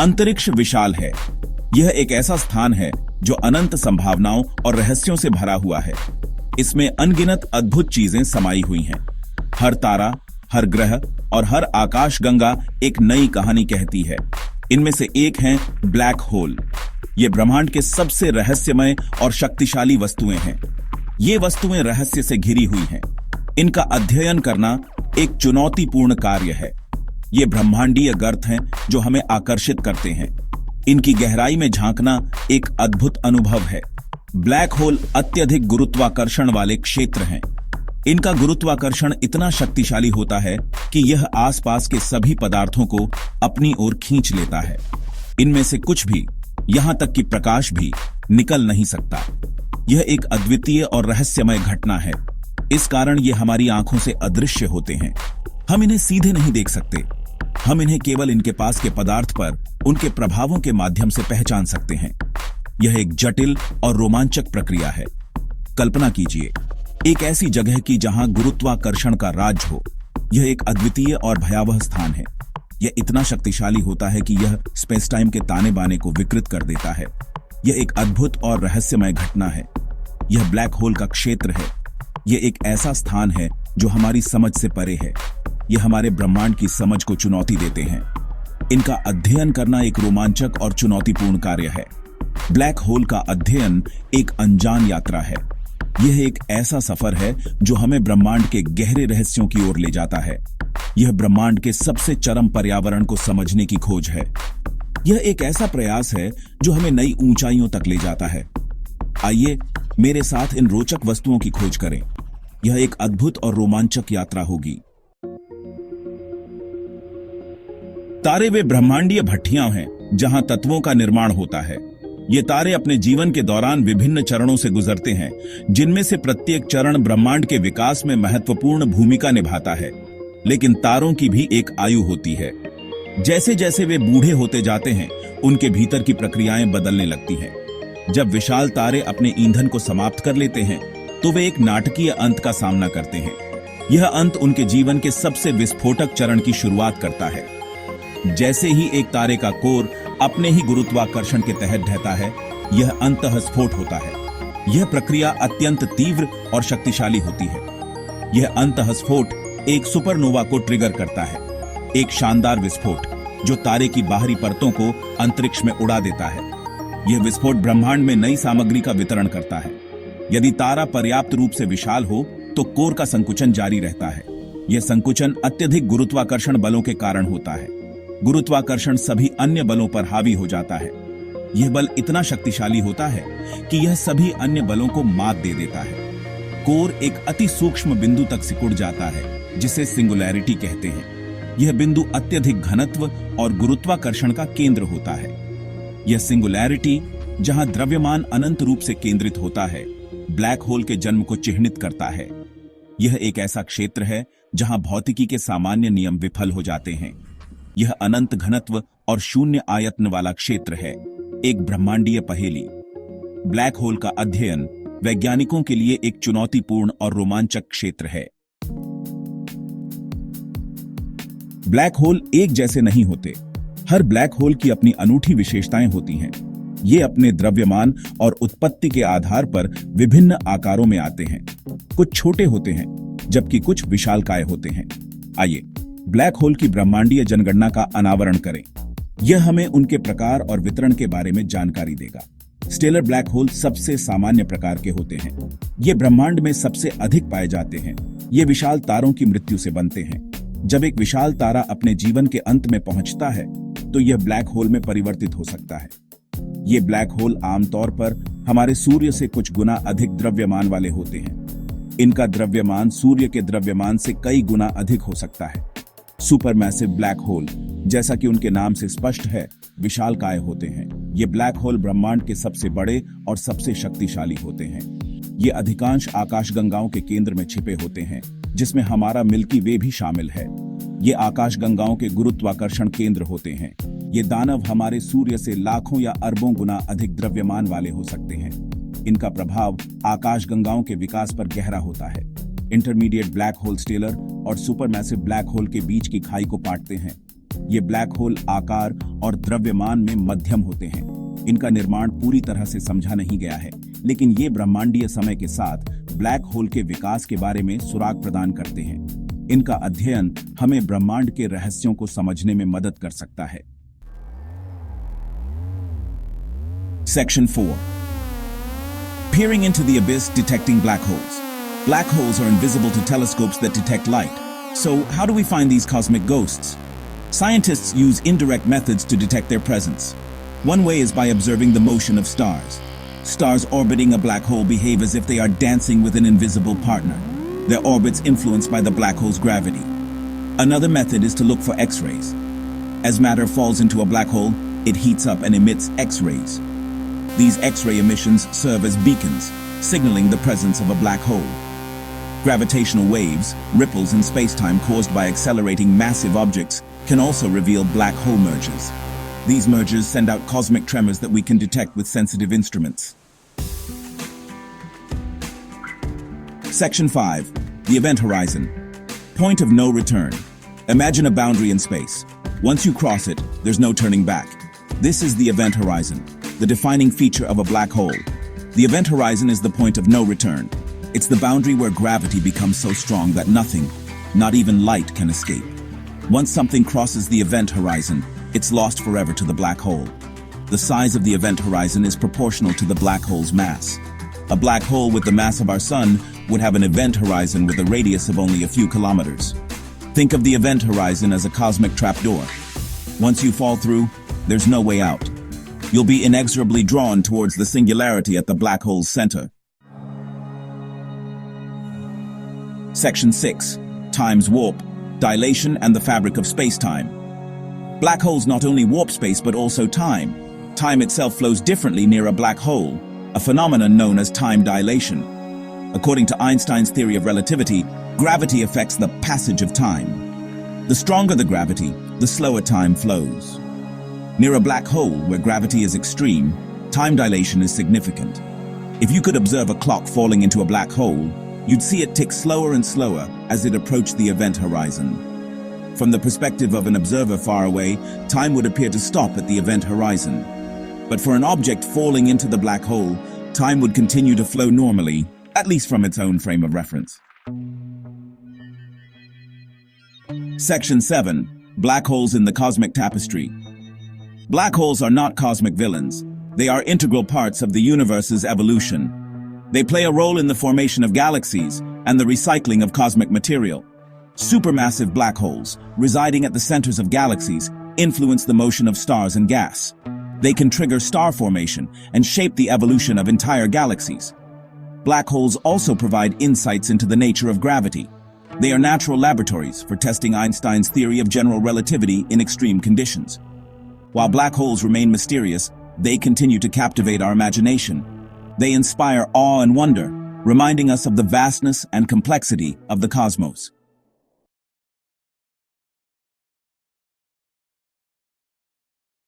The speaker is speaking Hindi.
अंतरिक्ष विशाल है। यह एक ऐसा स्थान है जो अनंत संभावनाओं और रहस्यों से भरा हुआ है। इसमें अनगिनत अद्भुत चीजें समाई हुई हैं। हर तारा, हर ग्रह और हर आकाशगंगा एक नई कहानी कहती है। इनमें से एक है ब्लैक होल। ये ब्रह्मांड के सबसे रहस्यमय और शक्तिशाली वस्तुएं हैं। ये वस्तुएं रहस्य से घिरी हुई हैं। इनका अध्ययन करना एक चुनौतीपूर्ण कार्य है। ये ब्रह्मांडीय गर्त हैं जो हमें आकर्षित करते हैं। इनकी गहराई में झांकना एक अद्भुत अनुभव है। ब्लैक होल अत्यधिक गुरुत्वाकर्षण वाले क्षेत्र हैं। इनका गुरुत्वाकर्षण इतना शक्तिशाली होता है कि यह आसपास के सभी पदार्थों को अपनी ओर खींच लेता है। इनमें से कुछ भी, यहां तक कि प्रकाश भी, निकल नहीं सकता। यह एक अद्वितीय और रहस्यमय घटना है। इस कारण ये हमारी आंखों से अदृश्य होते हैं। हम इन्हें सीधे नहीं देख सकते। हम इन्हें केवल इनके पास के पदार्थ पर उनके प्रभावों के माध्यम से पहचान सकते हैं। यह एक जटिल और रोमांचक प्रक्रिया है। कल्पना कीजिए एक ऐसी जगह की जहां गुरुत्वाकर्षण का राज हो। यह एक अद्वितीय और भयावह स्थान है। यह इतना शक्तिशाली होता है कि यह स्पेस टाइम के ताने बाने को विकृत कर देता है। यह एक अद्भुत और रहस्यमय घटना है। यह ब्लैक होल का क्षेत्र है। यह एक ऐसा स्थान है जो हमारी समझ से परे है। यह हमारे ब्रह्मांड की समझ को चुनौती देते हैं। इनका अध्ययन करना एक रोमांचक और चुनौतीपूर्ण कार्य है। ब्लैक होल का अध्ययन एक अनजान यात्रा है। यह एक ऐसा सफर है जो हमें ब्रह्मांड के गहरे रहस्यों की ओर ले जाता है। यह ब्रह्मांड के सबसे चरम पर्यावरण को समझने की खोज है। यह एक ऐसा प्रयास है जो हमें नई ऊंचाइयों तक ले जाता है। आइए मेरे साथ इन रोचक वस्तुओं की खोज करें। यह एक अद्भुत और रोमांचक यात्रा होगी। तारे वे ब्रह्मांडीय भट्टियां हैं जहां तत्वों का निर्माण होता है। ये तारे अपने जीवन के दौरान विभिन्न चरणों से गुजरते हैं, जिनमें से प्रत्येक चरण ब्रह्मांड के विकास में महत्वपूर्ण भूमिका निभाता है। लेकिन तारों की भी एक आयु होती है। जैसे जैसे वे बूढ़े होते जाते हैं, उनके भीतर की प्रक्रियाएं बदलने लगती हैं। जब विशाल तारे अपने ईंधन को समाप्त कर लेते हैं, तो वे एक नाटकीय अंत का सामना करते हैं। यह अंत उनके जीवन के सबसे विस्फोटक चरण की शुरुआत करता है। जैसे ही एक तारे का कोर अपने ही गुरुत्वाकर्षण के तहत ढहता है, यह अंतःस्फोट होता है। यह प्रक्रिया अत्यंत तीव्र और शक्तिशाली होती है। यह अंतःस्फोट एक सुपरनोवा को ट्रिगर करता है, एक शानदार विस्फोट जो तारे की बाहरी परतों को अंतरिक्ष में उड़ा देता है। यह विस्फोट ब्रह्मांड में नई सामग्री का वितरण करता है। यदि तारा पर्याप्त रूप से विशाल हो तो कोर का संकुचन जारी रहता है। यह संकुचन अत्यधिक गुरुत्वाकर्षण बलों के कारण होता है। गुरुत्वाकर्षण सभी अन्य बलों पर हावी हो जाता है। यह बल इतना शक्तिशाली होता है कि यह सभी अन्य बलों को मात दे देता है। कोर एक अति सूक्ष्म बिंदु तक सिकुड़ जाता है, जिसे सिंगुलैरिटी कहते हैं। यह बिंदु अत्यधिक घनत्व और गुरुत्वाकर्षण का केंद्र होता है। यह सिंगुलैरिटी, जहां द्रव्यमान अनंत रूप से केंद्रित होता है, ब्लैक होल के जन्म को चिह्नित करता है। यह एक ऐसा क्षेत्र है जहां भौतिकी के सामान्य नियम विफल हो जाते हैं। यह अनंत घनत्व और शून्य आयतन वाला क्षेत्र है, एक ब्रह्मांडीय पहेली। ब्लैक होल का अध्ययन वैज्ञानिकों के लिए एक चुनौतीपूर्ण और रोमांचक क्षेत्र है। ब्लैक होल एक जैसे नहीं होते। हर ब्लैक होल की अपनी अनूठी विशेषताएं होती हैं। ये अपने द्रव्यमान और उत्पत्ति के आधार पर विभिन्न आकारों में आते हैं। कुछ छोटे होते हैं, जबकि कुछ विशालकाय होते हैं। आइए ब्लैक होल की ब्रह्मांडीय जनगणना का अनावरण करें। यह हमें उनके प्रकार और वितरण के बारे में जानकारी देगा। स्टेलर ब्लैक होल सबसे सामान्य प्रकार के होते हैं। ये ब्रह्मांड में सबसे अधिक पाए जाते हैं। ये विशाल तारों की मृत्यु से बनते हैं। जब एक विशाल तारा अपने जीवन के अंत में पहुंचता है, तो यह ब्लैक होल में परिवर्तित हो सकता है। ये ब्लैक होल आमतौर पर हमारे सूर्य से कुछ गुना अधिक द्रव्यमान वाले होते हैं। इनका द्रव्यमान सूर्य के द्रव्यमान से कई गुना अधिक हो सकता है। सुपरमैसिव ब्लैक होल, जैसा कि उनके नाम से स्पष्ट है, विशालकाय होते हैं। ये ब्लैक होल ब्रह्मांड के सबसे बड़े और सबसे शक्तिशाली होते हैं। ये अधिकांश आकाशगंगाओं के केंद्र में छिपे होते हैं, जिसमें हमारा मिल्की वे भी शामिल है। ये आकाशगंगाओं के गुरुत्वाकर्षण केंद्र होते हैं। ये दानव हमारे सूर्य से लाखों या अरबों गुना अधिक द्रव्यमान वाले हो सकते हैं। इनका प्रभाव आकाशगंगाओं के विकास पर गहरा होता है। इंटरमीडिएट ब्लैक होल स्टेलर और सुपरमैसिव ब्लैक होल के बीच की खाई को पाटते हैं। ये ब्लैक होल आकार और द्रव्यमान में मध्यम होते हैं। इनका निर्माण पूरी तरह से समझा नहीं गया है, लेकिन ये ब्रह्मांडीय समय के साथ ब्लैक होल के विकास के बारे में सुराग प्रदान करते हैं। इनका अध्ययन हमें ब्रह्मांड के रहस्यों को समझने में मदद कर सकता है। Section 4. Peering into the abyss, detecting black holes. Black holes are invisible to telescopes that detect light. So, how do we find these cosmic ghosts? Scientists use indirect methods to detect their presence. One way is by observing the motion of stars. Stars orbiting a black hole behave as if they are dancing with an invisible partner, their orbits influenced by the black hole's gravity. Another method is to look for X-rays. As matter falls into a black hole, it heats up and emits X-rays. These X-ray emissions serve as beacons, signaling the presence of a black hole. Gravitational waves, ripples in space-time caused by accelerating massive objects, can also reveal black hole mergers. These mergers send out cosmic tremors that we can detect with sensitive instruments. Section 5. The event horizon. Point of no return. Imagine a boundary in space. Once you cross it, there's no turning back. This is the event horizon, the defining feature of a black hole. The event horizon is the point of no return. It's the boundary where gravity becomes so strong that nothing, not even light, can escape. Once something crosses the event horizon, it's lost forever to the black hole. The size of the event horizon is proportional to the black hole's mass. A black hole with the mass of our sun would have an event horizon with a radius of only a few kilometers. Think of the event horizon as a cosmic trapdoor. Once you fall through, there's no way out. You'll be inexorably drawn towards the singularity at the black hole's center. Section 6. Time's warp, dilation, and the fabric of space-time. Black holes not only warp space but also time. Time itself flows differently near a black hole, a phenomenon known as time dilation. According to Einstein's theory of relativity, gravity affects the passage of time. The stronger the gravity, the slower time flows. Near a black hole, where gravity is extreme, time dilation is significant. If you could observe a clock falling into a black hole, you'd see it tick slower and slower as it approached the event horizon. From the perspective of an observer far away, time would appear to stop at the event horizon. But for an object falling into the black hole, time would continue to flow normally, at least from its own frame of reference. Section 7. Black holes in the cosmic tapestry. Black holes are not cosmic villains. They are integral parts of the universe's evolution. They play a role in the formation of galaxies and the recycling of cosmic material. Supermassive black holes, residing at the centers of galaxies, influence the motion of stars and gas. They can trigger star formation and shape the evolution of entire galaxies. Black holes also provide insights into the nature of gravity. They are natural laboratories for testing Einstein's theory of general relativity in extreme conditions. While black holes remain mysterious, they continue to captivate our imagination. They inspire awe and wonder, reminding us of the vastness and complexity of the cosmos.